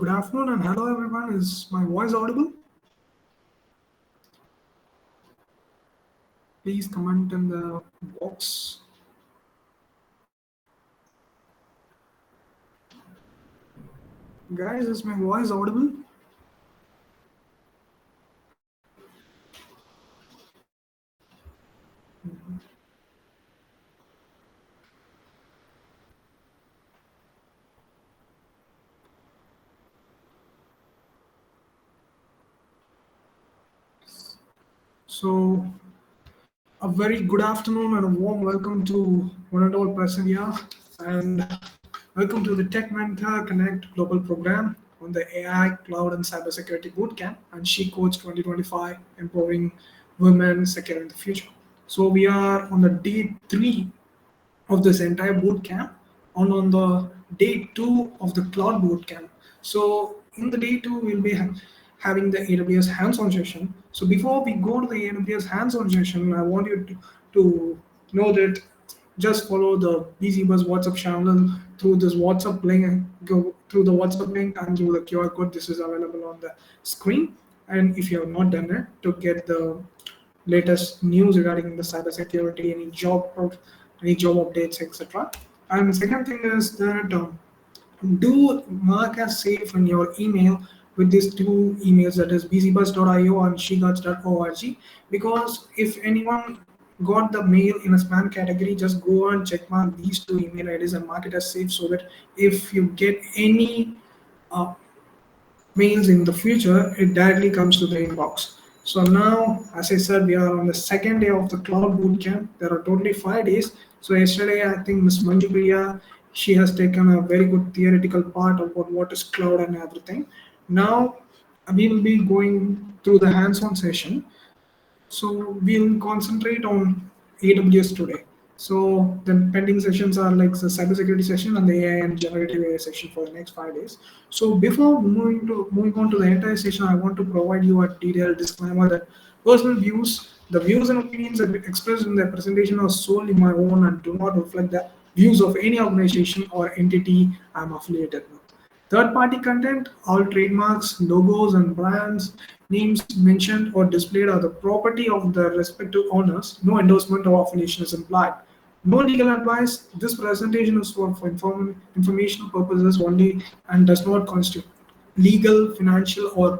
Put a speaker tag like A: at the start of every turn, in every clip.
A: Good afternoon and hello everyone. Is my voice audible? Please comment in the box. Guys, is my voice audible? So, a very good afternoon and a warm welcome to one and all present here. And welcome to the Tech Mentor Connect Global Program on the AI, Cloud, and Cybersecurity Bootcamp and SheGuards 2025, Empowering Women Securing the Future. So, we are on the day 3 of this entire boot camp on the day 2 of the cloud boot camp. So in the day 2, we'll be having the AWS hands-on session. So before we go to the AWS hands-on session, I want you to know that just follow the BCBUZZ WhatsApp channel through this WhatsApp link, go through the WhatsApp link and through the QR code. This is available on the screen. And if you have not done it, to get the latest news regarding the cybersecurity, any job updates, etc. And second thing is that do mark as safe in your email with these two emails, that is bcbuzz.io and sheguards.org, because if anyone got the mail in a spam category, just go and check mark these two email IDs and mark it as safe, so that if you get any mails in the future, it directly comes to the inbox. So now, as I said, we are on the second day of the cloud bootcamp. There are totally 5 days. So yesterday, I think Ms. Manju Priya, she has taken a very good theoretical part about what is cloud and everything. Now we will be going through the hands-on session. So we'll concentrate on AWS today. So the pending sessions are like the cybersecurity session and the AI and generative AI session for the next 5 days. So before moving on to the entire session, I want to provide you a detailed disclaimer that the views and opinions that expressed in the presentation are solely my own and do not reflect the views of any organization or entity I'm affiliated with. Third-party content, all trademarks, logos, and brands names mentioned or displayed are the property of the respective owners. No endorsement or affiliation is implied. No legal advice. This presentation is for informational purposes only and does not constitute legal, financial, or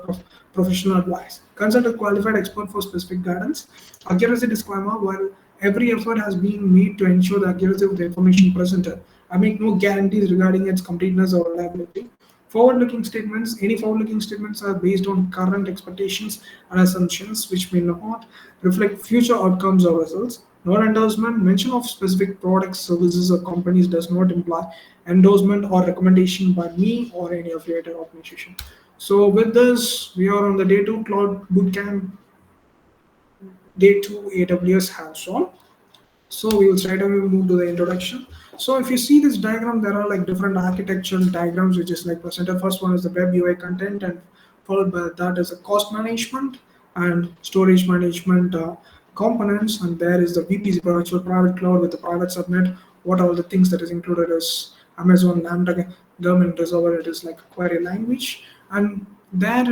A: professional advice. Consult a qualified expert for specific guidance. Accuracy disclaimer: while every effort has been made to ensure the accuracy of the information presented, I make no guarantees regarding its completeness or reliability. Forward-looking statements: any forward-looking statements are based on current expectations and assumptions which may not reflect future outcomes or results. Non-endorsement: mention of specific products, services, or companies does not imply endorsement or recommendation by me or any affiliated organization. So with this, we are on the day 2 Cloud Bootcamp, day 2 AWS hands-on. So we will straight away move to the introduction. So if you see this diagram, there are like different architectural diagrams which is like presented. First one is the web UI content, and followed by that is the cost management and storage management components. And there is the VPC, virtual private cloud with the private subnet. What are the things that is included is Amazon Lambda government reservoir. It is like a query language. And there,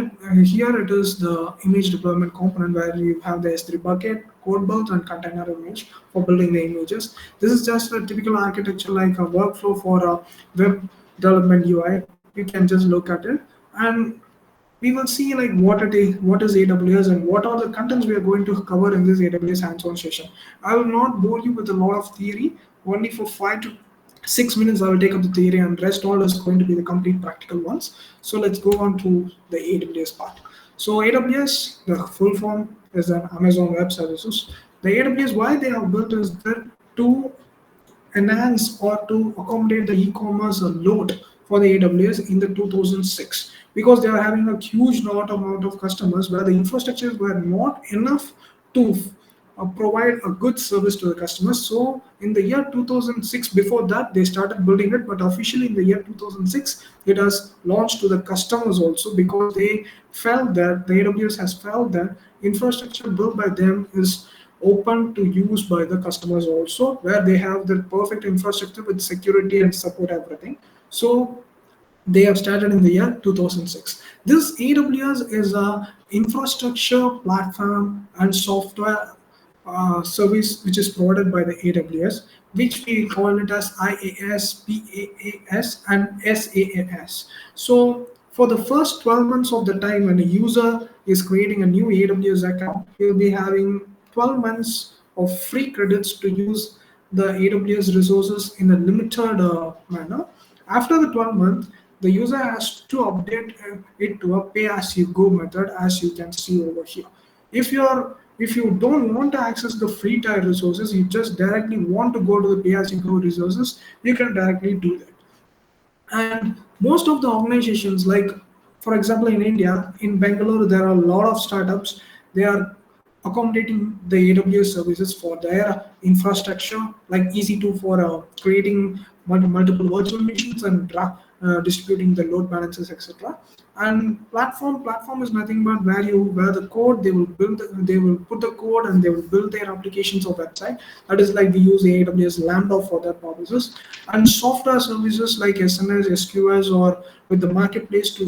A: here it is the image deployment component where you have the S3 bucket, code build, and container image for building the images. This is just a typical architecture, like a workflow for a web development UI. You can just look at it, and we will see like what is AWS and what are the contents we are going to cover in this AWS hands-on session. I will not bore you with a lot of theory. Only for 5 to 6 minutes I will take up the theory, and rest all is going to be the complete practical ones. So let's go on to the AWS part. So AWS, the full form is an Amazon Web Services. The AWS, why they have built is that to enhance or to accommodate the e-commerce load for the AWS in the 2006, because they are having a huge amount of customers where the infrastructures were not enough to provide a good service to the customers. So in the year 2006, before that they started building it, but officially in the year 2006 it has launched to the customers also, because they felt that the AWS has felt that infrastructure built by them is open to use by the customers also, where they have the perfect infrastructure with security and support everything. So They have started in the year 2006. This AWS is a infrastructure platform and software service which is provided by the AWS, which we call it as IaaS, PaaS, and SaaS. So for the first 12 months of the time when a user is creating a new AWS account, he'll be having 12 months of free credits to use the AWS resources in a limited manner. After the 12 months, the user has to update it to a pay-as-you-go method, as you can see over here. If you don't want to access the free tier resources, you just directly want to go to the pay-as-you-go resources, you can directly do that. And most of the organizations, like for example in India, in Bangalore, there are a lot of startups. They are accommodating the AWS services for their infrastructure, like EC2 for creating multiple virtual machines and distributing the load balancers, etc. And platform is nothing but where the code they will put the code and they will build their applications or website. That is like we use AWS Lambda for that purposes. And software services like SNS, SQS, or with the marketplace to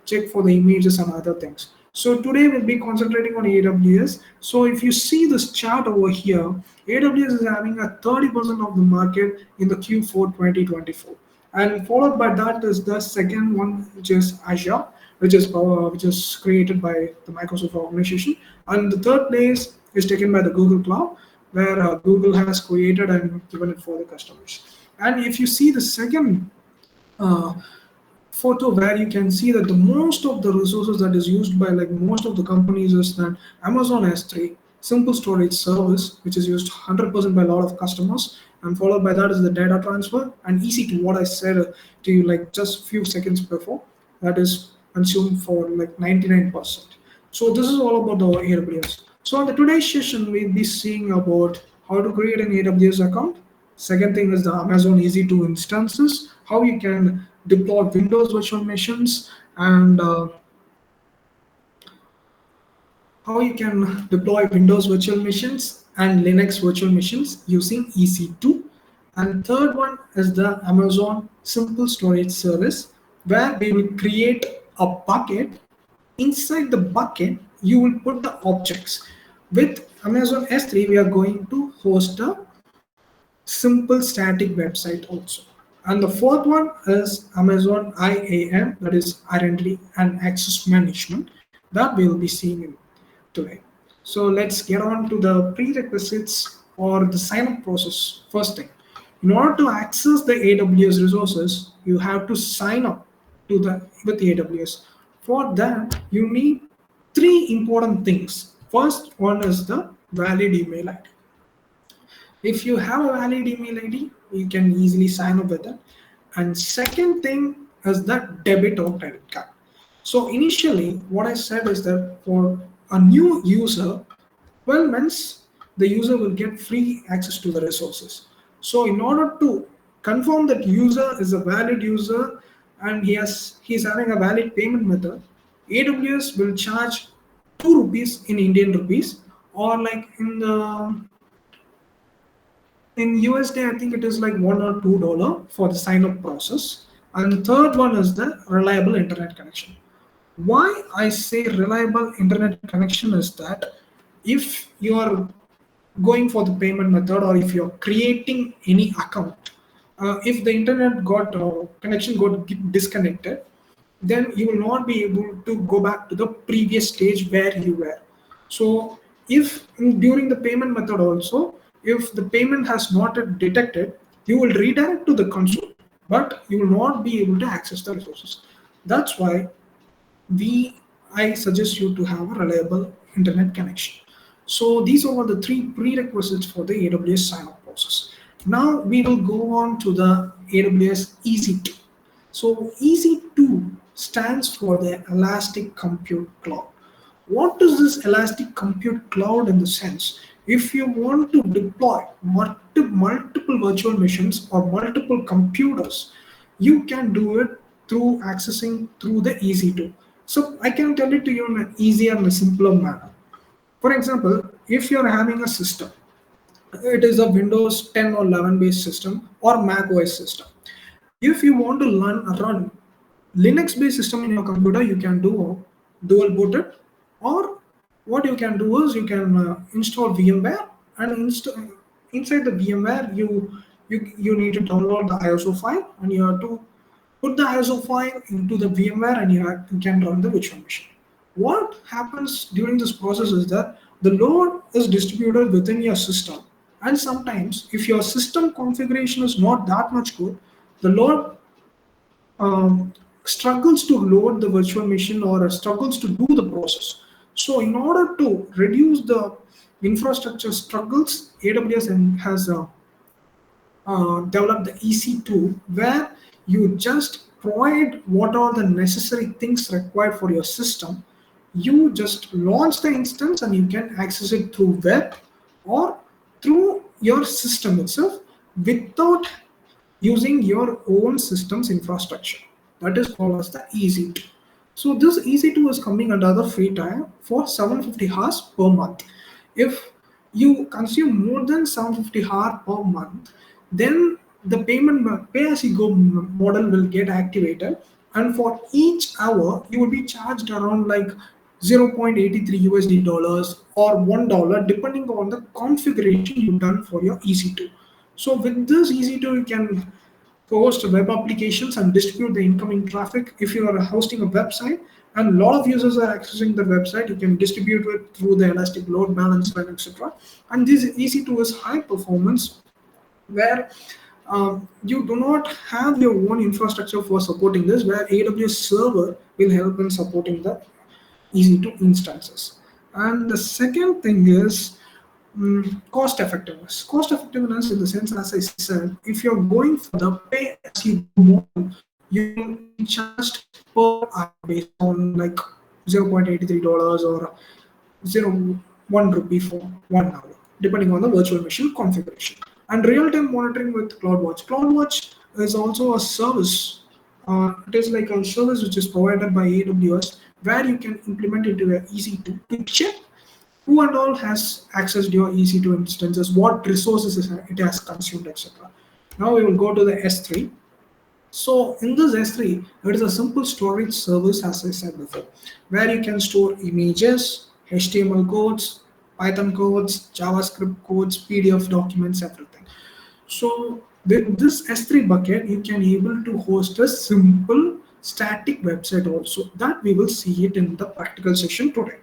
A: check for the images and other things. So today we'll be concentrating on AWS. So if you see this chart over here, AWS is having a 30% of the market in the Q4 2024. And followed by that is the second one, which is Azure, which is created by the Microsoft organization. And the third place is taken by the Google Cloud, where Google has created and given it for the customers. And if you see the second uh, photo, where you can see that the most of the resources that is used by like most of the companies is that Amazon S3 simple storage service, which is used 100% by a lot of customers, and followed by that is the data transfer and EC2, what I said to you like just few seconds before, that is consumed for like 99%. So this is all about the AWS. So on the today's session, we'll be seeing about how to create an AWS account. Second thing is the Amazon EC2 instances, how you can deploy Windows virtual machines, and how you can deploy Windows virtual machines and Linux virtual machines using EC2. And third one is the Amazon Simple Storage Service, where we will create a bucket. Inside the bucket, you will put the objects. With Amazon S3, we are going to host a simple static website also. And the fourth one is Amazon IAM, that is Identity and Access Management, that we will be seeing in today. So let's get on to the prerequisites or the sign up process. First thing, in order to access the AWS resources, you have to sign up to the with AWS. For that, you need three important things. First one is the valid email ID. If you have a valid email ID, you can easily sign up with it. And second thing is that debit or credit card. So initially, what I said is that for a new user, 12 months, the user will get free access to the resources. So in order to confirm that user is a valid user and he's having a valid payment method, AWS will charge 2 rupees in Indian rupees, or like in USD, I think it is like $1 or $2 for the sign up process. And third one is the reliable internet connection. Why I say reliable internet connection is that if you are going for the payment method or if you're creating any account, if the internet got connection got disconnected, then you will not be able to go back to the previous stage where you were. So if during the payment method also, if the payment has not detected, you will redirect to the console, but you will not be able to access the resources. That's why I suggest you to have a reliable internet connection. So these are the three prerequisites for the AWS sign-up process. Now we will go on to the AWS EC2. So EC2 stands for the Elastic Compute Cloud. What is this Elastic Compute Cloud in the sense? If you want to deploy multiple virtual machines or multiple computers, you can do it through accessing through the EC2. So I can tell it to you in an easier and a simpler manner. For example, if you're having a system, it is a Windows 10 or 11 based system or Mac OS system. If you want to run Linux-based system in your computer, you can do dual booted, or what you can do is you can install VMware and inside the VMware you need to download the ISO file and you have to put the ISO file into the VMware and you can run the virtual machine. What happens during this process is that the load is distributed within your system, and sometimes if your system configuration is not that much good, the load struggles to load the virtual machine or struggles to do the process. So in order to reduce the infrastructure struggles, AWS has developed the EC2, where you just provide what are the necessary things required for your system. You just launch the instance and you can access it through web or through your system itself without using your own system's infrastructure. That is called as the EC2. So this EC2 is coming under the free tier for 750 hours per month. If you consume more than 750 hours per month, then the payment pay-as-you-go model will get activated, and for each hour you will be charged around like 0.83 USD dollars or $1 depending on the configuration you've done for your EC2. So with this EC2 you can host web applications and distribute the incoming traffic. If you are hosting a website and a lot of users are accessing the website, you can distribute it through the elastic load balancer, etc. And this EC2 is high performance, where you do not have your own infrastructure for supporting this, where AWS server will help in supporting the EC2 instances. And the second thing is cost effectiveness. Cost effectiveness in the sense, as I said, if you're going for the pay as you go model, you will be charged per hour based on like $0.83 or 1 rupee for 1 hour, depending on the virtual machine configuration. And real-time monitoring with CloudWatch. CloudWatch is also a service. It is like a service which is provided by AWS, where you can implement into your EC2 to check who and all has accessed your EC2 instances, what resources it has consumed, etc. Now we will go to the S3. So in this S3, it is a simple storage service, as I said before, where you can store images, HTML codes, Python codes, JavaScript codes, PDF documents, everything. So with this S3 bucket, you can able to host a simple static website also, that we will see it in the practical session today.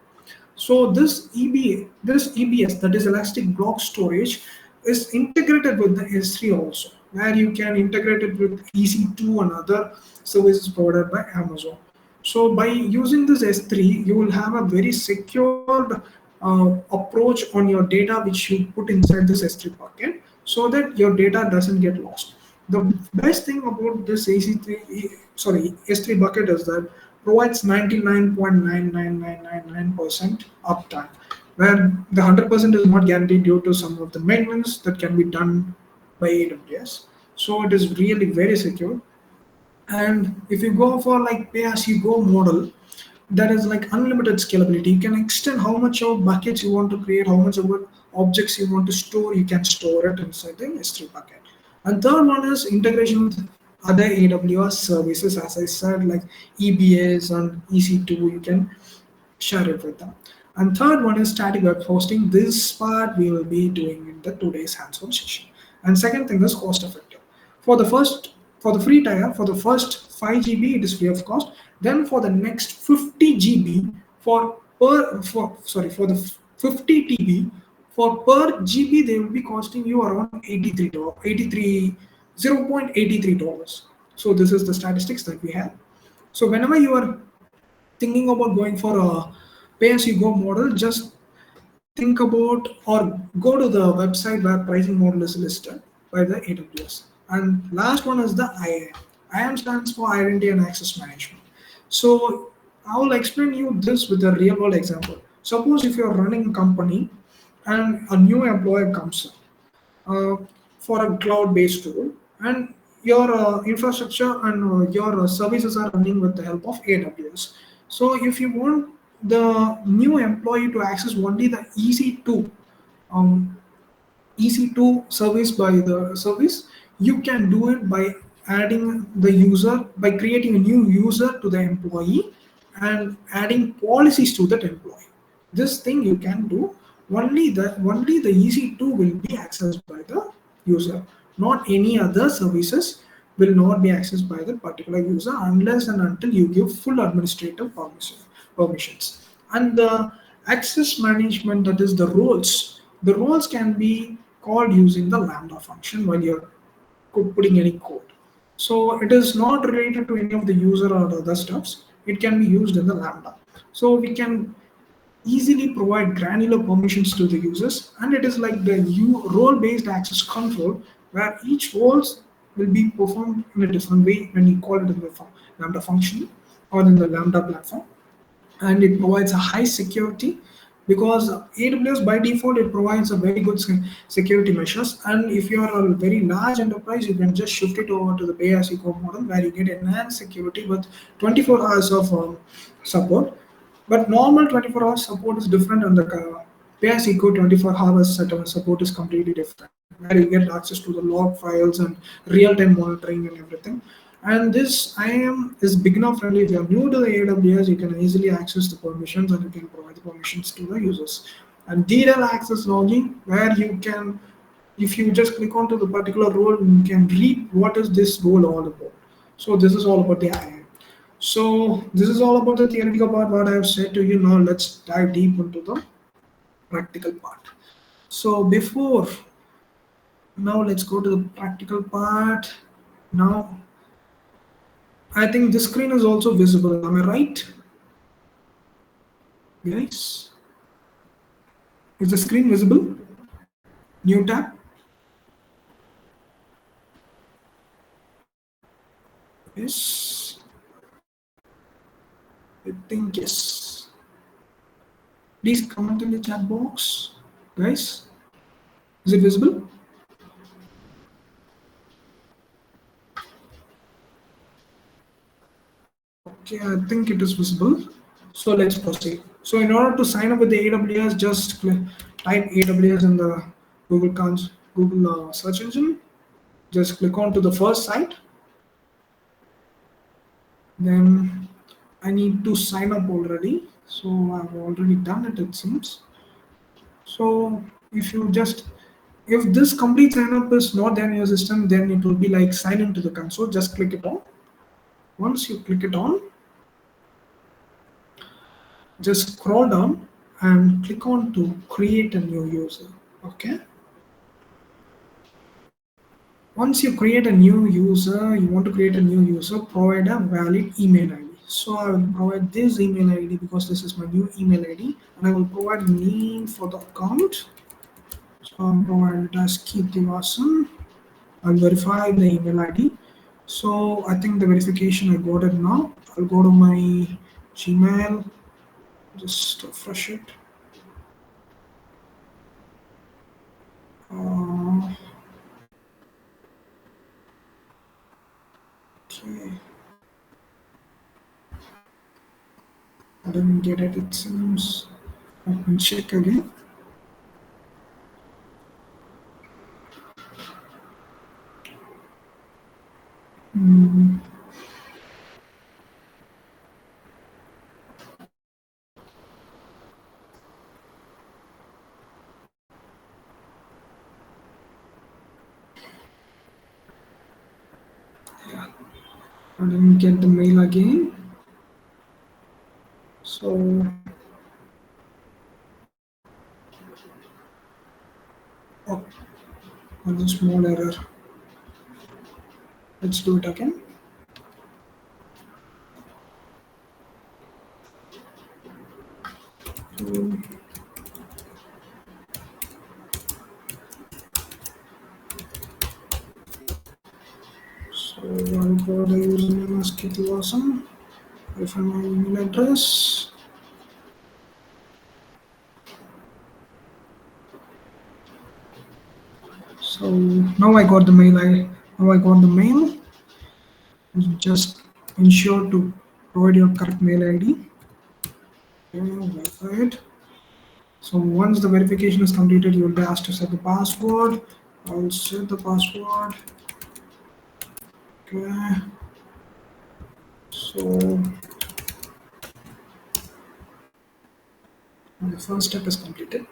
A: So this EBS, that is Elastic Block Storage, is integrated with the S3 also, where you can integrate it with EC2 and other services provided by Amazon. So by using this S3, you will have a very secured approach on your data which you put inside this S3 bucket, so that your data doesn't get lost. The best thing about this S3 bucket is that provides 99.99999% uptime, where the 100% is not guaranteed due to some of the maintenance that can be done by AWS. So it is really very secure. And if you go for like pay-as-you-go model, that is like unlimited scalability. You can extend how much of buckets you want to create, how much of objects you want to store. You can store it inside the S3 bucket. And third one is integration with other AWS services, as I said, like EBS and EC2. You can share it with them. And third one is static web hosting. This part we will be doing in the today's hands-on session. And second thing is cost effective. For the free tier, for the first 5 GB, it is free of cost. Then for the next 50 GB for the 50 TB, for per GB, they will be costing you around $0.83. So this is the statistics that we have. So whenever you are thinking about going for a pay-as-you-go model, just think about or go to the website where pricing model is listed by the AWS. And last one is the IAM. IAM stands for Identity and Access Management. So I will explain you this with a real world example. Suppose if you're running a company and a new employee comes in for a cloud-based tool, and your infrastructure and your services are running with the help of AWS. So if you want the new employee to access only the EC2 service by the service, you can do it by adding the user by creating a new user to the employee and adding policies to that employee. This thing you can do only the EC2 will be accessed by the user. Not any other services will not be accessed by the particular user unless and until you give full administrative permissions. And the access management, that is the roles. The roles can be called using the Lambda function while you're putting any code. So it is not related to any of the user or other stuffs. It can be used in the Lambda. So we can easily provide granular permissions to the users, and it is like the role-based access control where each roles will be performed in a different way when you call it in the Lambda function or in the Lambda platform. And it provides a high security because AWS by default it provides a very good security measures. And if you are a very large enterprise, you can just shift it over to the pay-as-you-go model where you get enhanced security with 24 hours of support. But normal 24 hours support is different, and the pay-as-you-go 24 hours support is completely different, where you get access to the log files and real-time monitoring and everything. And this IAM is beginner friendly. If you're new to the AWS, you can easily access the permissions and you can provide the permissions to the users. And DRL access logging, where you can, if you just click onto the particular role, you can read what is this role all about. So this is all about the IAM. So this is all about the theoretical part, what I have said to you. Now let's dive deep into the practical part. So now let's go to the practical part. Now I think this screen is also visible. Am I right, guys? Is the screen visible? New tab? Yes. I think yes. Please comment in the chat box, guys. Is it visible? Okay, I think it is visible. So let's proceed. So in order to sign up with the AWS, just type AWS in the Google search engine. Just click on to the first site. Then I need to sign up already. So I've already done it, it seems. So if this complete sign up is not there in your system, then it will be like sign into the console. Just click it on. Once you click it on, just scroll down and click on to create a new user. Okay. Once you create a new user, you want to create a new user, provide a valid email ID. So I will provide this email ID because this is my new email ID, and I will provide a name for the account. So I'll provide it as Keerthivasan. I'll verify the email ID. So I think the verification I got it now. I'll go to my Gmail, just refresh it. Okay. I didn't get it, it seems. I can check again. Yeah, I didn't get the mail again. So oh, there's a small error. Let's do it again. So I'll go the username as Keerthivasan. Verify my email address. So now I got the mail. Just ensure to provide your correct mail ID. Verified. So once the verification is completed, you will be asked to set the password. I'll set the password. Okay. So the first step is completed.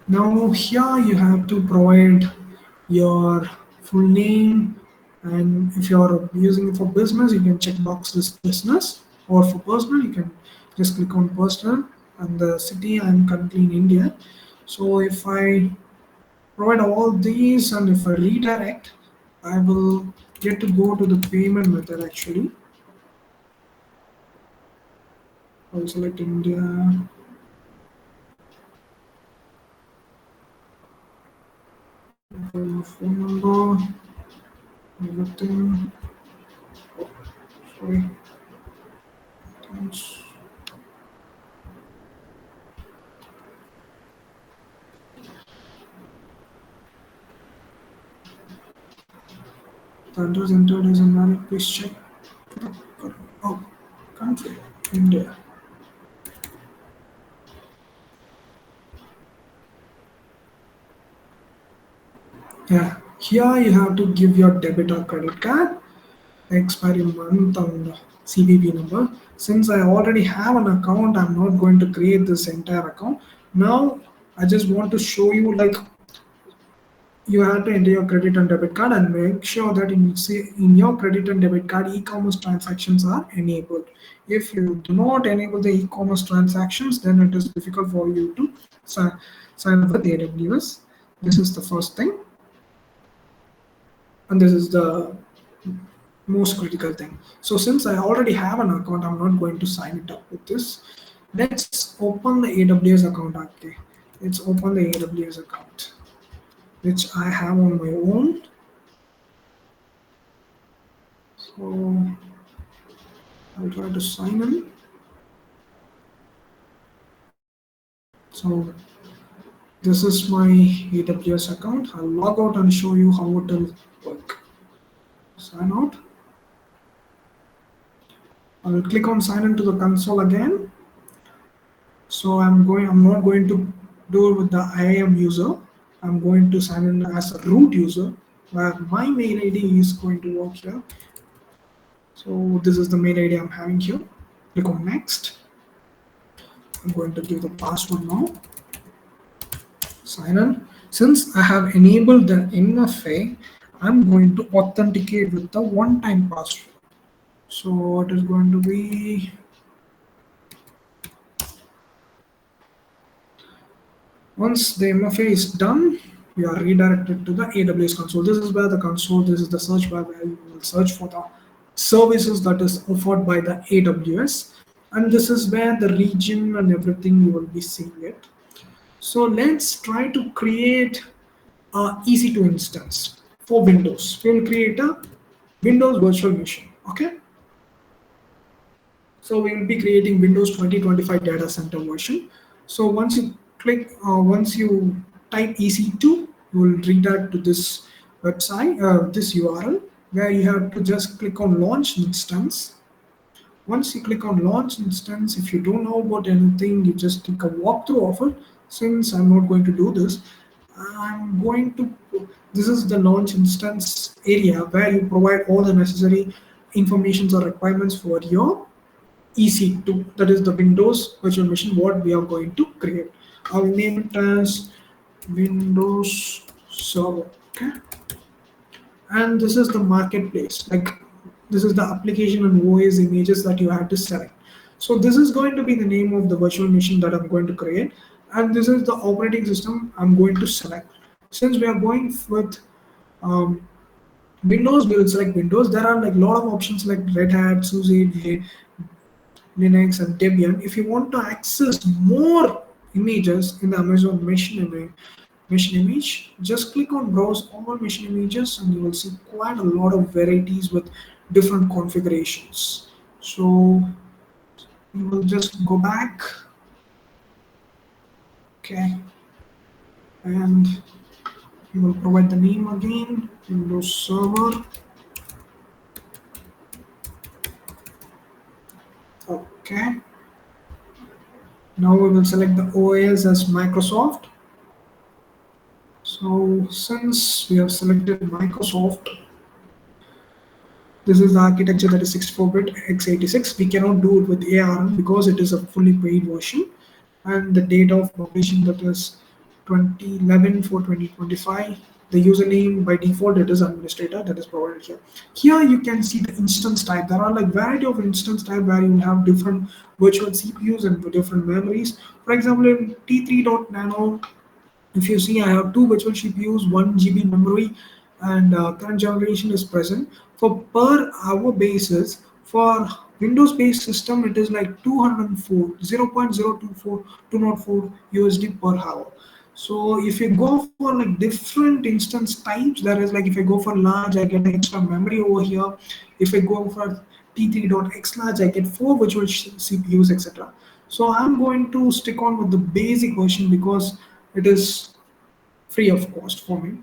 A: Now here you have to provide your full name, and if you are using it for business, you can check box this business, or for personal, you can just click on personal, and the city I'm currently in India. So if I provide all these and if I redirect, I will get to go to the payment method actually. I'll select India. Phone number, everything. Sorry. Thanks. The address entered is invalid. Please check. Oh, country, India. Yeah, here you have to give your debit or credit card, expiry month, and CVV number. Since I already have an account, I'm not going to create this entire account. Now, I just want to show you like you have to enter your credit and debit card and make sure that in your credit and debit card e-commerce transactions are enabled. If you do not enable the e-commerce transactions, then it is difficult for you to sign up with AWS. This is the first thing, and this is the most critical thing. So since I already have an account, I'm not going to sign it up with this. Let's open the AWS account. Okay, let's open the AWS account, which I have on my own. So I'll try to sign in. So this is my AWS account. I'll log out and show you how it will work. Sign out. I will click on sign into the console again. So I'm not going to do it with the IAM user. I'm going to sign in as a root user where my mail ID is going to work here. So this is the mail ID I'm having here. Click on next. I'm going to give the password now. Sign in. Since I have enabled the MFA, I'm going to authenticate with the one-time password. So it is going to be once the MFA is done, we are redirected to the AWS console. This is where the console, this is the search bar where you will search for the services that is offered by the AWS. And this is where the region and everything you will be seeing it. So let's try to create a EC2 instance for Windows. We'll create a Windows virtual machine. Okay. So we will be creating Windows 2025 data center version. So once you type EC2, you will redirect to this website, this URL, where you have to just click on launch instance. Once you click on launch instance, if you don't know about anything, you just click a walkthrough of it. Since I'm not going to do this, this is the launch instance area where you provide all the necessary informations or requirements for your EC2, that is the Windows virtual machine, what we are going to create. I'll name it as Windows Server. Okay. And this is the marketplace. Like this is the application and OS images that you have to select. So this is going to be the name of the virtual machine that I'm going to create. And this is the operating system I'm going to select. Since we are going with Windows, we will select Windows. There are like a lot of options like Red Hat, SUSE, Linux, and Debian. If you want to access more images in the Amazon machine image, just click on browse all machine images and you will see quite a lot of varieties with different configurations. So you will just go back, okay, and you will provide the name again, Windows Server. Okay. Now we will select the OS as Microsoft. So since we have selected Microsoft, this is the architecture that is 64-bit x86. We cannot do it with ARM because it is a fully paid version. And the date of publishing, that is 2011 for 2025. The username by default it is administrator, that is provided here. Here you can see the instance type. There are like variety of instance type where you have different virtual CPUs and different memories. For example, in T3.nano, if you see, I have two virtual CPUs, 1 GB memory, and current generation is present. For per hour basis, for Windows-based system, it is like 204, 0.024, 204 USD per hour. So if you go for like different instance types, that is like if I go for large, I get extra memory over here. If I go for T3.x large, I get four virtual CPUs, etc. So I'm going to stick on with the basic version because it is free of cost for me.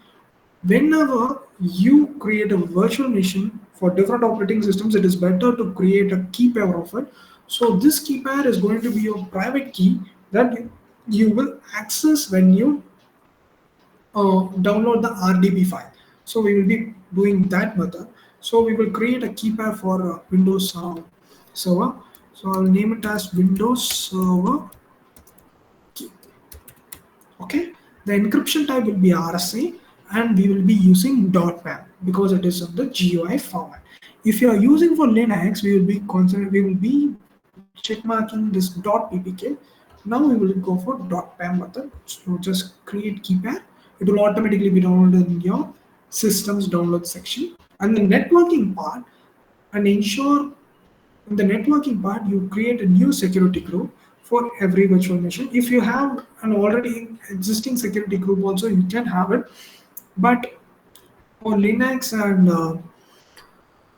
A: Whenever you create a virtual machine for different operating systems, it is better to create a key pair of it. So this key pair is going to be your private key that you will access when you download the RDB file. So we will be doing that method. So we will create a key pair for Windows server. So I'll name it as Windows Server Key. Okay, the encryption type will be RSA, and we will be using .pam because it is of the GUI format. If you are using for Linux, we will be check marking this .ppk. Now we will go for .pam method. So just create key pair. It will automatically be downloaded in your system's download section. And the networking part, and ensure in the networking part, you create a new security group for every virtual machine. If you have an already existing security group also, you can have it. But for Linux and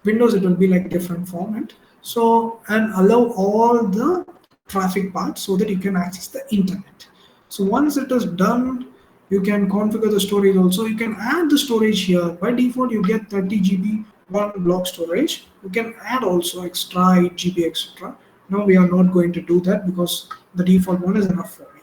A: Windows, it will be like different format. So, and allow all the traffic parts so that you can access the internet. So once it is done, you can configure the storage also. You can add the storage here. By default, you get 30 GB one block storage. You can add also extra 8 GB, etc. Now we are not going to do that because the default one is enough for me.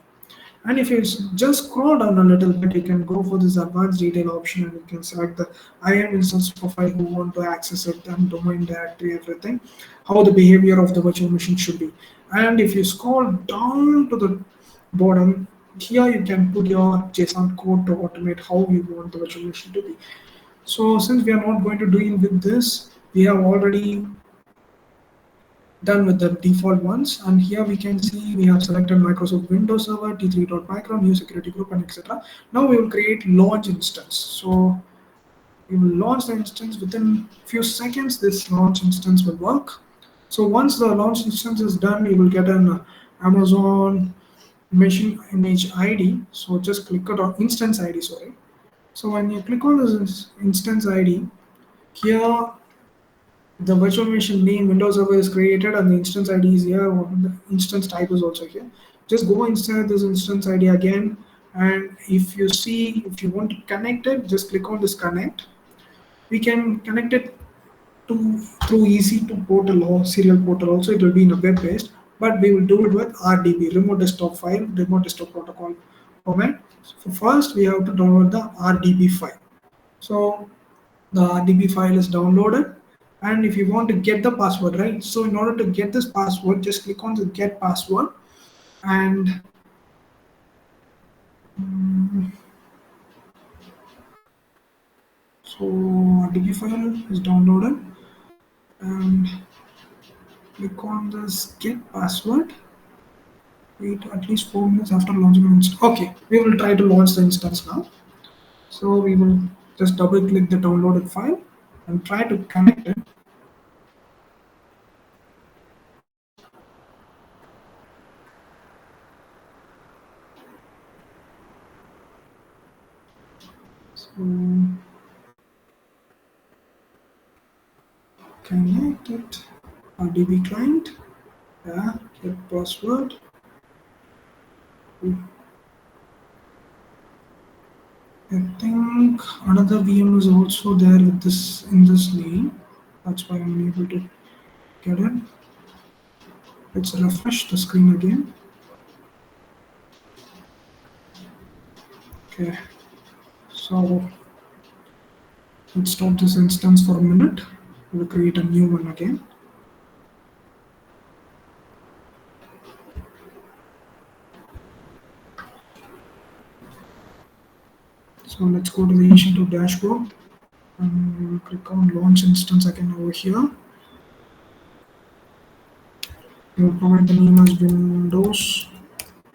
A: And if you just scroll down a little bit, you can go for this advanced detail option and you can select the IAM instance profile who want to access it and domain directory, everything, how the behavior of the virtual machine should be. And if you scroll down to the bottom, here you can put your JSON code to automate how you want the virtual machine to be. So since we are not going to do it with this, we have already done with the default ones, and here we can see we have selected Microsoft Windows Server, T3.micro, new security group, and etc. Now we will create launch instance. So we will launch the instance within few seconds. This launch instance will work. So once the launch instance is done, you will get an Amazon machine image ID. So just click on instance ID, sorry. So when you click on this instance ID, here the virtual machine name Windows Server is created and the instance ID is here, or the instance type is also here. Just go inside this instance ID again, and if you see, if you want to connect it, just click on this connect. We can connect it to through EC2 portal or serial portal also. It will be in a web based, but we will do it with RDB, remote desktop file, remote desktop protocol format. So first we have to download the RDB file. So the RDB file is downloaded, and if you want to get the password, right, so in order to get this password, just click on the get password, and so RDB file is downloaded, and click on this get password. Wait at least 4 minutes after launching an instance. Okay, we will try to launch the instance now. So we will just double click the downloaded file and try to connect it. So connect it. RDB client. Yeah, get password. I think another VM is also there with this in this name. That's why I'm unable to get it. Let's refresh the screen again. Okay. So let's stop this instance for a minute. We'll create a new one again. So let's go to the EC2 dashboard and we will click on launch instance again over here. We will provide the name as Windows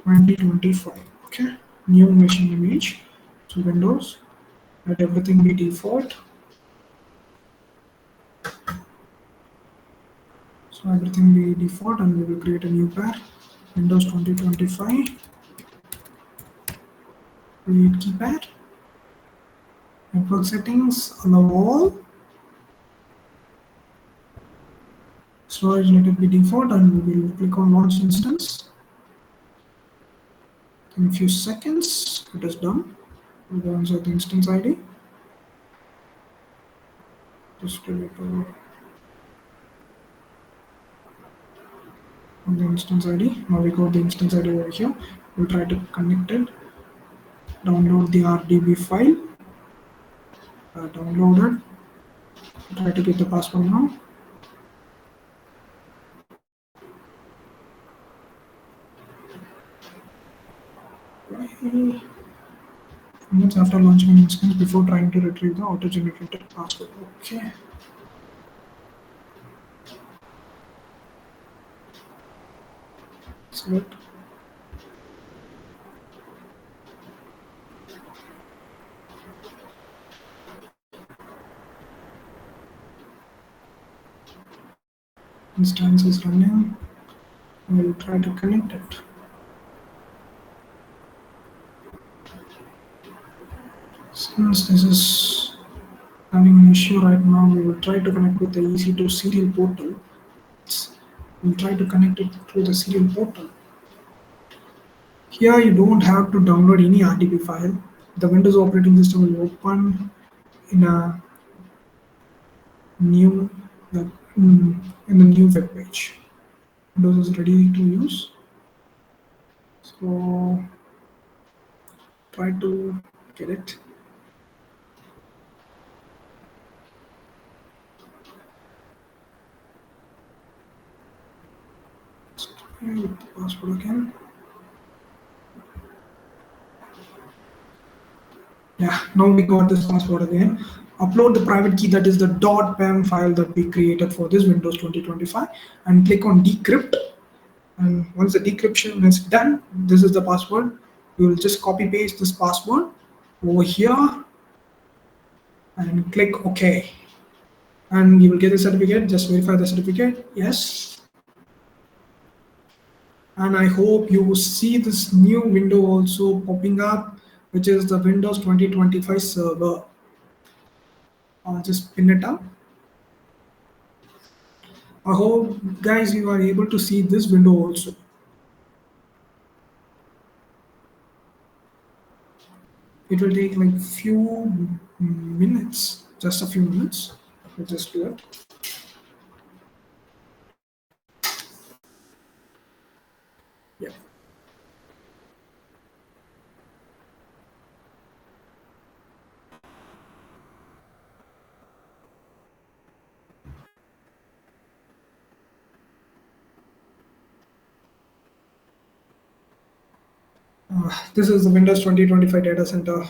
A: 2025. Okay, new machine image. So Windows, let everything be default. So everything be default and we will create a new pair. Windows 2025. Create keypad. Network settings, allow all. Storage, let it be default and we will click on launch instance. In a few seconds, it is done. We'll go inside the instance ID. Just give it on the instance ID. Now we got the instance ID over here. We'll try to connect it. Download the RDB file. Download it. Try to get the password now. Minutes after launching an instance before trying to retrieve the auto-generated password. Okay. Select. Instance is running. We'll try to connect it. Since this is having an issue right now, we will try to connect with the EC2 serial portal. We'll try to connect it through the serial portal. Here you don't have to download any RDB file. The Windows operating system will open in a new in the new web page. Windows is ready to use. So try to get it. With the password again. Yeah, now we got this password again. Upload the private key, that is the .pem file that we created for this Windows 2025, and click on decrypt. And once the decryption is done, this is the password. We will just copy paste this password over here and click OK. And you will get the certificate. Just verify the certificate. Yes. And I hope you see this new window also popping up, which is the Windows 2025 server. I'll just pin it up. I hope guys you are able to see this window also. It will take like few minutes, just a few minutes. We'll just do it. Yeah. This is the Windows 2025 data center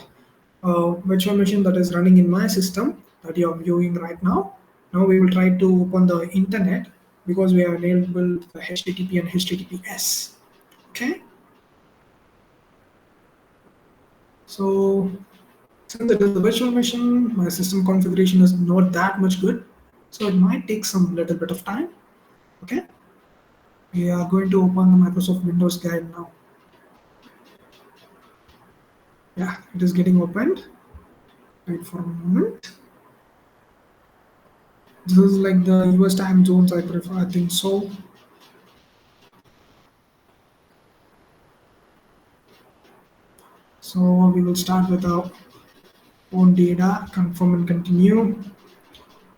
A: virtual machine that is running in my system that you are viewing right now. Now we will try to open the internet because we have enabled the HTTP and HTTPS. Okay. So since it is the virtual machine, my system configuration is not that much good. So it might take some little bit of time. Okay. We are going to open the Microsoft Windows guide now. Yeah, it is getting opened. Wait for a moment. This is like the US time zones I prefer, I think so. So we will start with our own data, confirm and continue,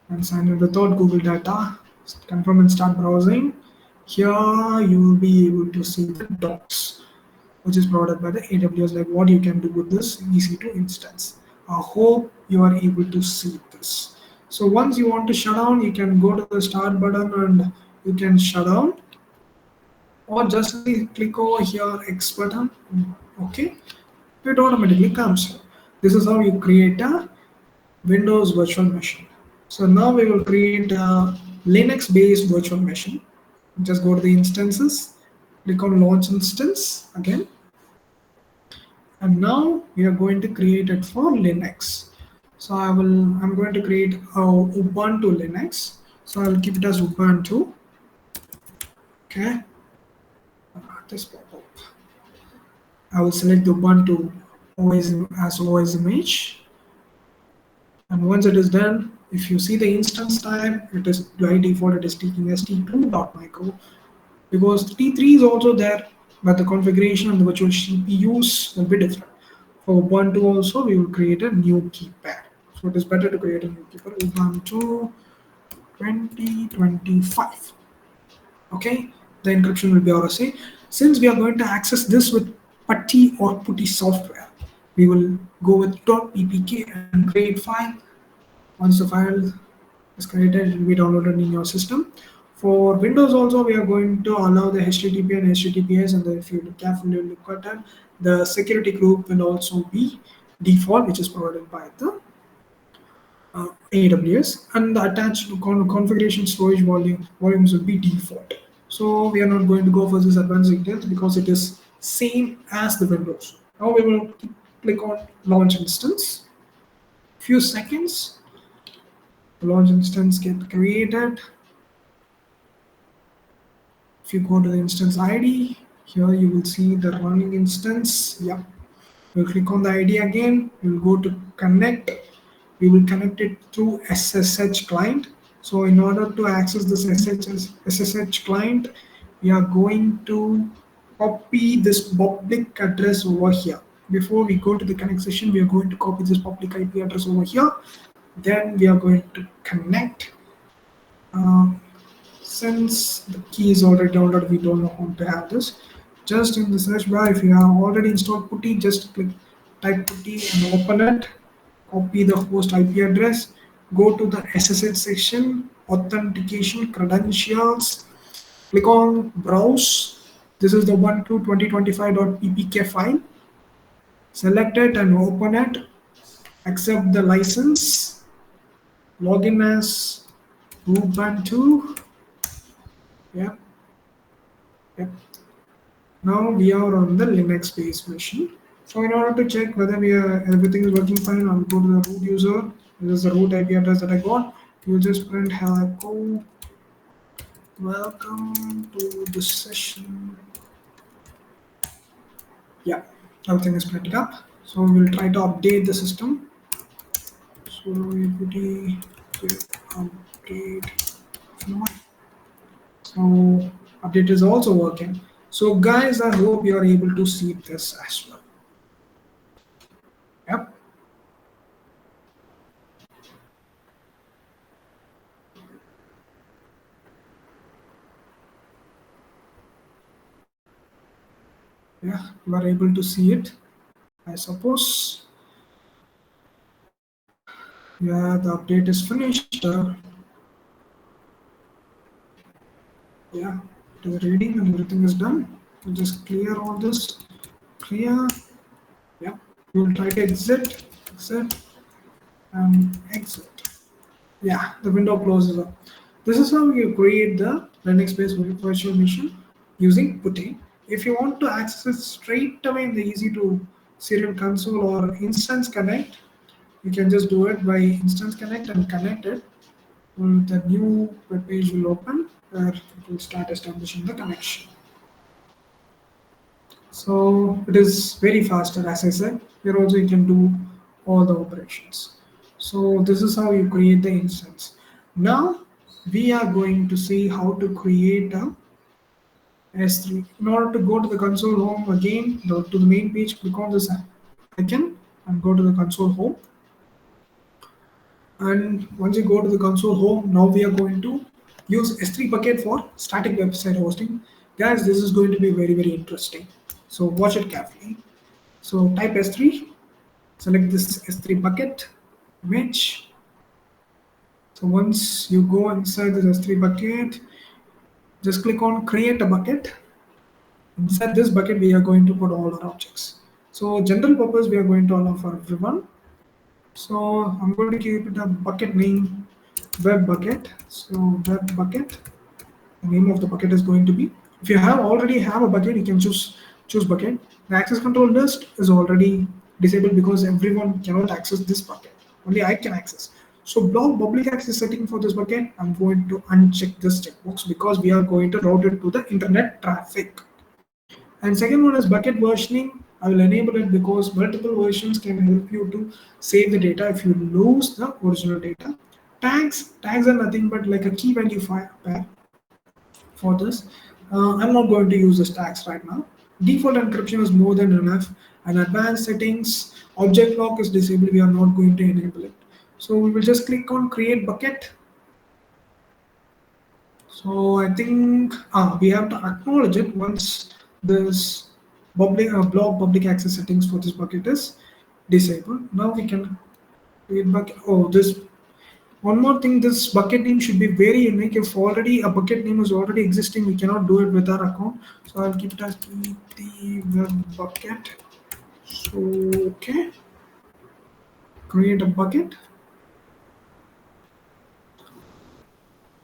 A: and sign in without Google data. Confirm and start browsing. Here you will be able to see the docs, which is provided by the AWS, like what you can do with this EC2 instance. I hope you are able to see this. So once you want to shut down, you can go to the start button and you can shut down, or just simply click over here X button. Okay, it automatically comes here. This is how you create a Windows virtual machine. So now we will create a Linux based virtual machine. Just go to the instances, click on launch instance again, and now we are going to create it for Linux. So I'm going to create a Ubuntu Linux. So I will keep it as Ubuntu. Okay. This pop up. I will select the Ubuntu OS as OS image. And once it is done, if you see the instance type, it is by default it is taking as t2.micro, because the T3 is also there, but the configuration of the virtual CPUs will be different. For Ubuntu also, we will create a new keypad. So it is better to create a new keypad, Ubuntu 2025. Okay, the encryption will be RSA. Since we are going to access this with PuTTY or PuTTY software, we will go with .ppk and create file. Once the file is created, it will be downloaded in your system. For Windows also, we are going to allow the HTTP and HTTPS, and then if you carefully look at that, the security group will also be default, which is provided by the AWS, and the attached configuration storage volumes will be default. So we are not going to go for this advanced details because it is same as the Windows. Now we will click on launch instance. Few seconds, the launch instance get created. If you go to the instance ID, here you will see the running instance. Yeah, we'll click on the ID again. We'll go to connect. We will connect it through SSH client. So in order to access this SSH client, we are going to copy this public address over here. Before we go to the connect session, we are going to copy this public IP address over here. Then we are going to connect. Since the key is already downloaded, we don't know how to have this. Just in the search bar, if you have already installed PuTTY, just type PuTTY and open it. Copy the host IP address, go to the SSH section, authentication credentials, click on browse. This is the Ubuntu 2025.ppk file. Select it and open it. Accept the license. Login as Ubuntu. Yep. Yep. Now we are on the Linux based machine. So in order to check whether everything is working fine, I'll go to the root user. This is the root IP address that I got. You just print hello, welcome to the session. Yeah, everything is printed up. So we'll try to update the system. So update. So update is also working. So guys, I hope you are able to see this as well. Yep. Yeah, you are able to see it, I suppose. Yeah, the update is finished. Yeah, it is reading and everything is done. We'll just clear all this. Clear. Yeah, we'll try to exit, and exit. Yeah, the window closes up. This is how you create the Linux-based virtual machine using PuTTY. If you want to access it straight away in the EC2 serial console or instance connect, you can just do it by instance connect and connect it. The new web page will open where it will start establishing the connection. So it is very faster, as I said. Here also you can do all the operations. So this is how you create the instance. Now we are going to see how to create a S3. In order to go to the console home again, to the main page, click on this icon and go to the console home. And once you go to the console home, now we are going to use S3 bucket for static website hosting. Guys, this is going to be very, very interesting. So watch it carefully. So type S3, select this S3 bucket image. So once you go inside this S3 bucket, just click on create a bucket. Inside this bucket, we are going to put all our objects. So general purpose, we are going to allow for everyone. So I'm going to keep it a bucket name web bucket. So web bucket, the name of the bucket is going to be. If you already have a bucket, you can choose bucket. The access control list is already disabled because everyone cannot access this bucket. Only I can access. So block public access setting for this bucket, I'm going to uncheck this checkbox because we are going to route it to the internet traffic. And second one is bucket versioning. I will enable it because multiple versions can help you to save the data if you lose the original data. Tags are nothing but like a key value pair for this. I'm not going to use this tags right now. Default encryption is more than enough. And advanced settings, object lock is disabled. We are not going to enable it. So we will just click on create bucket. So I think we have to acknowledge it once this block public access settings for this bucket is disabled. Now we can create bucket. Oh, this one more thing. This bucket name should be very unique. If already a bucket name is already existing, we cannot do it with our account. So I'll keep it as the web bucket. So okay, create a bucket.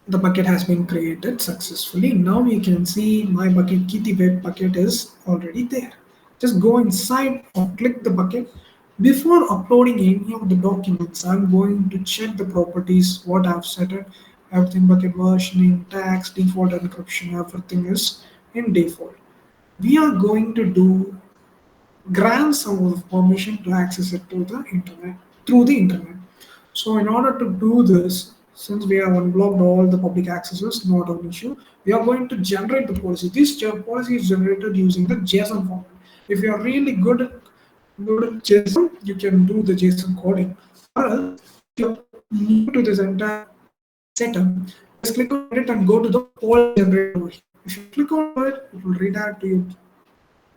A: The bucket has been created successfully. Now you can see my bucket, Keerthivasan bucket is already there. Just go inside or click the bucket. Before uploading any of the documents, I'm going to check the properties, what I've set it. Everything bucket versioning, tags, default encryption, everything is in default. We are going to grant some of permission to access it to the internet through the internet. So in order to do this, since we have unblocked all the public accesses, not an issue, we are going to generate the policy. This policy is generated using the JSON format. If you are really good at JSON, you can do the JSON coding. Or else, if you're new to this entire setup, just click on it and go to the policy generator over here. If you click on it, it will redirect to you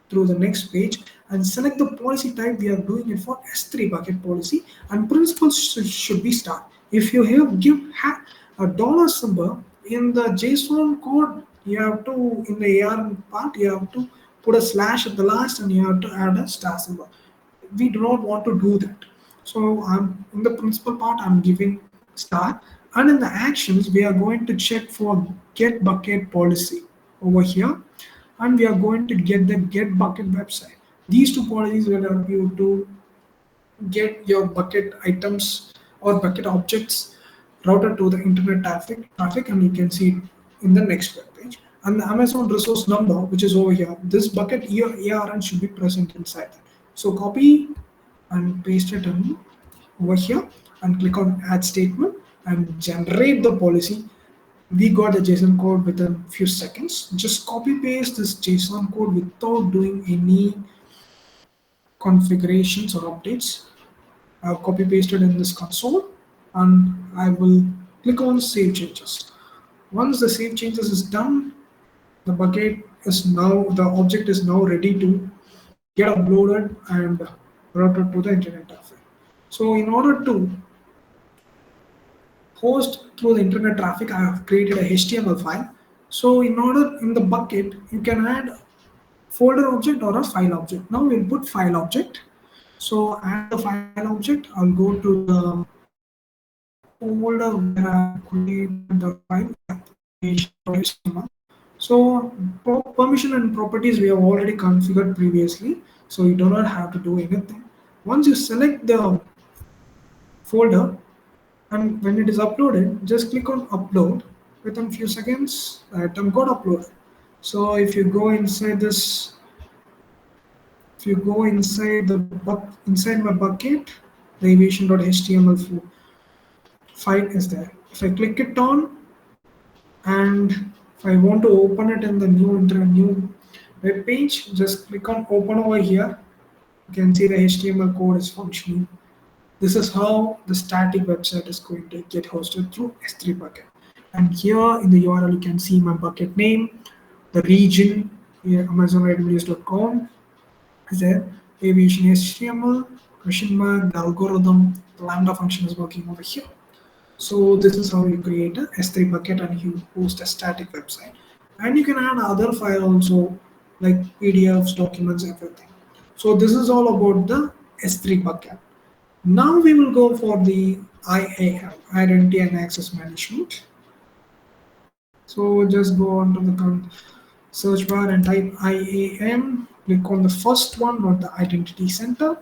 A: through the next page and select the policy type. We are doing it for S3 bucket policy, and principles should be star. If you give a dollar symbol in the JSON code, you have to, in the ARM part, you have to put a slash at the last and you have to add a star symbol. We do not want to do that. So I'm in the principal part, I'm giving star, and in the actions, we are going to check for get bucket policy over here, and we are going to get the get bucket website. These two policies will help you to get your bucket items or bucket objects routed to the internet traffic, and you can see it in the next web page. And the Amazon resource number, which is over here, this bucket ARN should be present inside that. So copy and paste it in over here and click on add statement and generate the policy. We got the JSON code within a few seconds. Just copy paste this JSON code without doing any configurations or updates. I've copy pasted in this console and I will click on save changes. Once the save changes is done, the the object is now ready to get uploaded and routed to the internet traffic. So in order to host through the internet traffic, I have created a HTML file. So in the bucket, you can add folder object or a file object. Now we'll put file object. So add the file object. I'll go to the folder where I created the file. So permission and properties we have already configured previously. So you do not have to do anything. Once you select the folder, and when it is uploaded, just click on upload. Within a few seconds, the item got uploaded. So if you go inside this, if you go inside my bucket, the aviation.html file is there. If I click it on, and if I want to open it in the new web page, just click on open over here. You can see the HTML code is functioning. This is how the static website is going to get hosted through S3 bucket. And here in the URL, you can see my bucket name, the region, here AmazonAWS.com is there, aviation HTML, question mark, the algorithm, the lambda function is working over here. So this is how you create a S3 bucket and you host a static website. And you can add other files also, like PDFs, documents, everything. So this is all about the S3 bucket. Now we will go for the IAM, Identity and Access Management. So just go onto the search bar and type IAM. Click on the first one, not the Identity Center.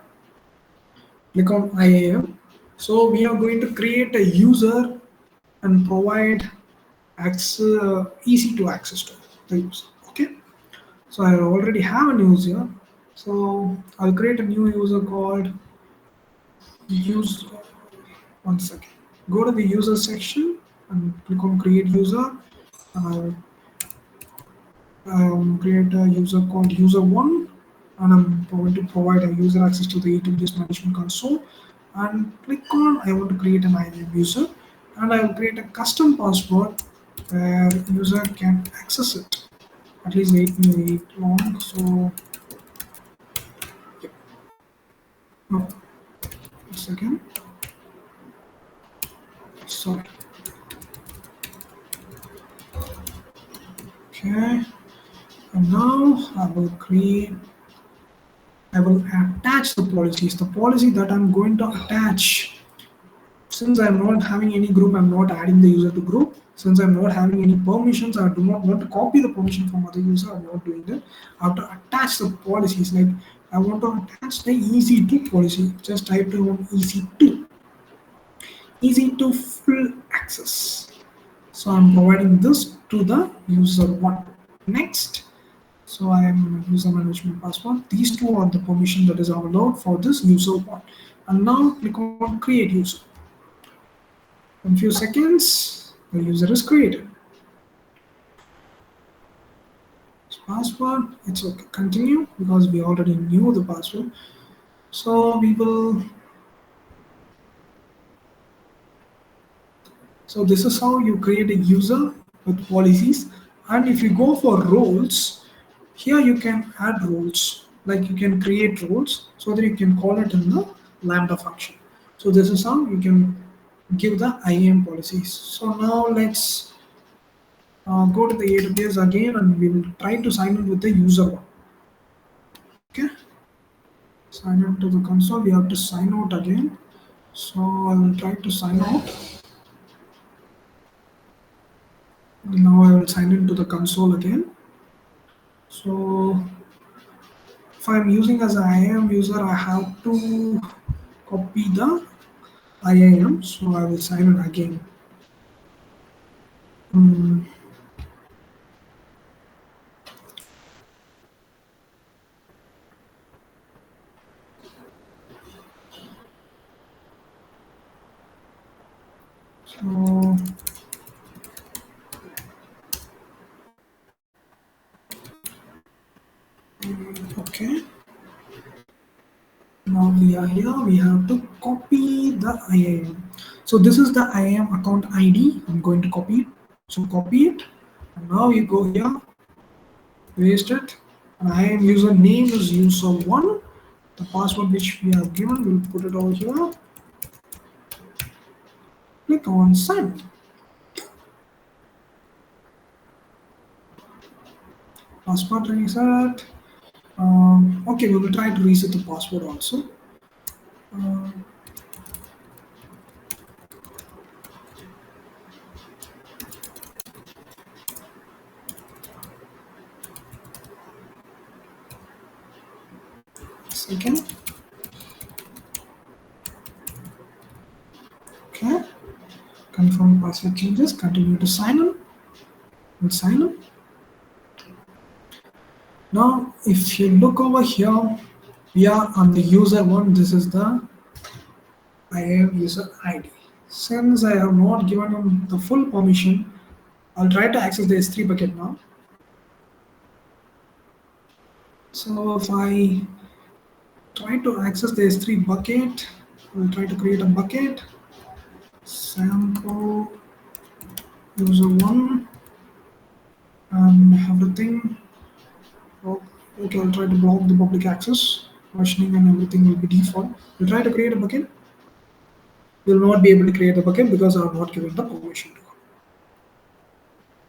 A: Click on IAM. So we are going to create a user and provide access, easy to access to the user. Okay. So I already have a user. So I'll create a new user called use. One second. Go to the user section and click on create user. I'll create a user called user1, and I'm going to provide a user access to the AWS Management Console, and click on I want to create an IAM user, and I will create a custom password where user can access it at least 8 long. So yeah. No, a second. Sorry. Okay. And now I will attach the policies. The policy that I'm going to attach, since I'm not having any group, I'm not adding the user to group. Since I'm not having any permissions, I do not want to copy the permission from other user. I'm not doing that. I have to attach the policies. Like I want to attach the EC2 policy. Just type in EC2. EC2 full access. So I'm providing this to the user one. Next. So I am user management password. These two are the permission that is allowed for this user one. And now click on create user. In a few seconds, the user is created. Password, it's okay. Continue because we already knew the password. So we will. So this is how you create a user with policies. And if you go for roles, here you can add roles. Like you can create roles so that you can call it in the Lambda function. So this is how you can give the IAM policies. So now let's go to the AWS again and we will try to sign in with the user one. Okay. Sign in to the console. We have to sign out again. So I will try to sign out. Now I will sign into the console again. So if I'm using as an IAM user, I have to copy the IAM. So I will sign in again. So okay. Now we are here. We have to copy the IAM. So this is the IAM account ID. I'm going to copy it. So copy it. And now you go here, paste it. And IAM user name is user1. The password which we have given, we'll put it over here. Click on send. Password reset. Okay, we will try to reset the password also. Second. Okay. Confirm password changes. Continue to sign in. We'll sign in. Now, if you look over here, we are on the user one. This is the IAM user ID. Since I have not given him the full permission, I'll try to access the S3 bucket now. So if I try to access the S3 bucket, we'll try to create a bucket. Sample user one and everything. Oh, okay, I'll try to block the public access. versioning and everything will be default. We'll try to create a bucket. We'll not be able to create the bucket because I'm not giving the permission to.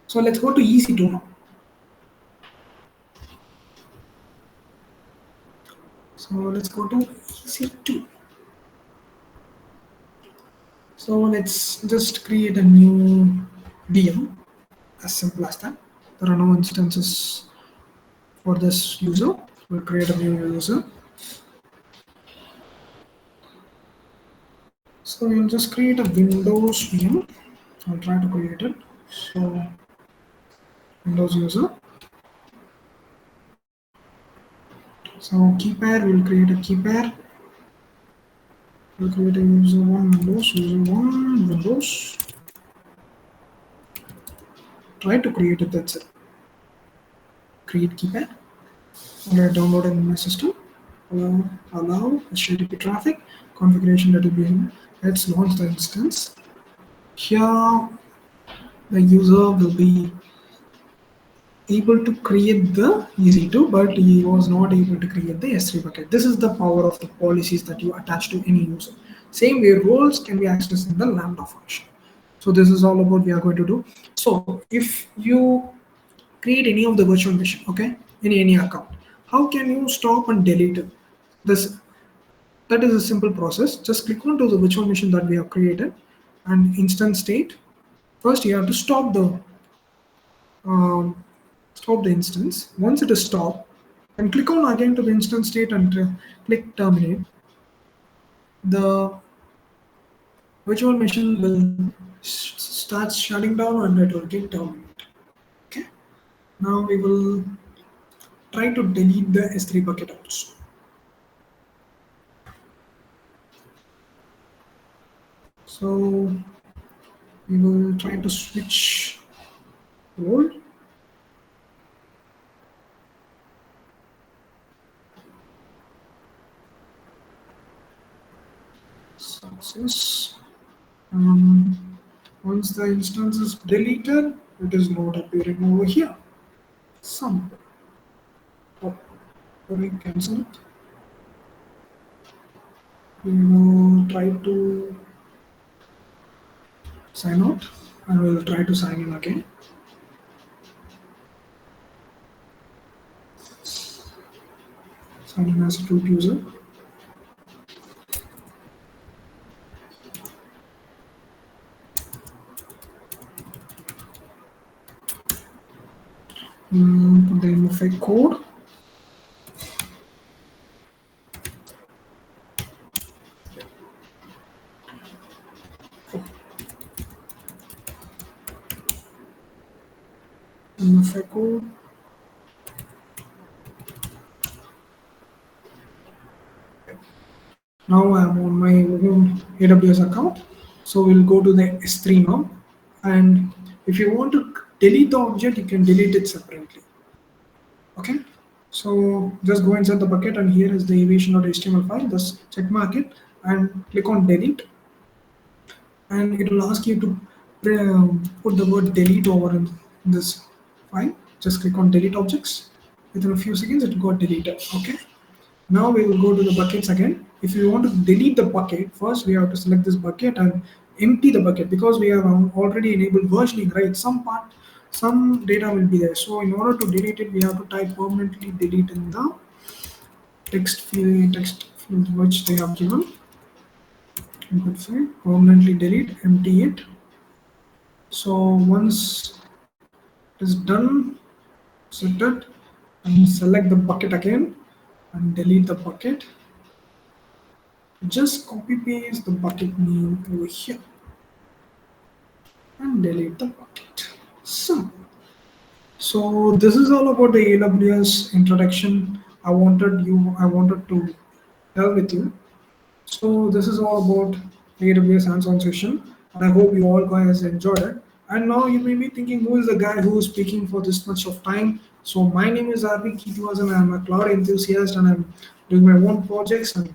A: So let's go to EC2 now. So let's go to EC2. So let's just create a new VM, as simple as that. There are no instances for this user. We'll create a new user. So we'll just create a Windows VM. I'll try to create it. So Windows user. So key pair, we'll create a key pair. We'll create a user 1 Windows, user 1 Windows. Try to create it, that's it. Create key pair. Already downloaded in my system. Allow HTTP traffic configuration that will be in. Let's launch the instance. Here the user will be able to create the EC2, but he was not able to create the S3 bucket. This is the power of the policies that you attach to any user. Same way, roles can be accessed in the Lambda function. So this is all about we are going to do. So if you create any of the virtual machine, okay, in any account, how can you stop and delete it? That is a simple process. Just click onto the virtual machine that we have created and instance state. First, you have to um, stop the instance. Once it is stopped, and click on again to the instance state and click terminate. The virtual machine will start shutting down and it will get terminated. Okay. Now we will try to delete the S3 bucket also. So we will try to switch role. Success. Once the instance is deleted, it is not appearing over here. Some. Oh, we cancel it. We will try to sign out and we will try to sign in again. Sign in as a root user. Put the MFA code. MFA code. Now I'm on my own AWS account. So we'll go to the S3 now. And if you want to delete the object, you can delete it separately. Okay. So just go inside the bucket and here is the aviation.html file. Just check mark it and click on delete. And it will ask you to put the word delete over in this file. Just click on delete objects. Within a few seconds, it got deleted. Okay. Now we will go to the buckets again. If you want to delete the bucket, first we have to select this bucket and empty the bucket because we have already enabled versioning, right? Some data will be there. So in order to delete it, we have to type permanently delete in the text field which they have given. Input field, permanently delete, empty it. So once it is done, set it and select the bucket again and delete the bucket. Just copy paste the bucket name over here and delete the bucket. So this is all about the AWS introduction. I wanted to tell with you. So this is all about the AWS hands-on session, and I hope you all guys enjoyed it. And now you may be thinking, who is the guy who is speaking for this much of time? So my name is Keerthivasan. I'm a cloud enthusiast, and I'm doing my own projects, and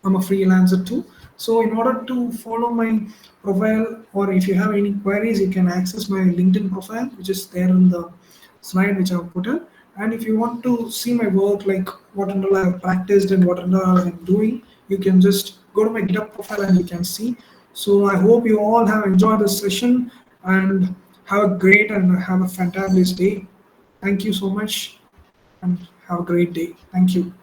A: I'm a freelancer too. So in order to follow my profile, or if you have any queries, you can access my LinkedIn profile, which is there in the slide which I've put in. And if you want to see my work, like what and all I have practiced and what and all I'm doing, you can just go to my GitHub profile and you can see. So I hope you all have enjoyed this session and have a great and have a fantabulous day. Thank you so much and have a great day. Thank you.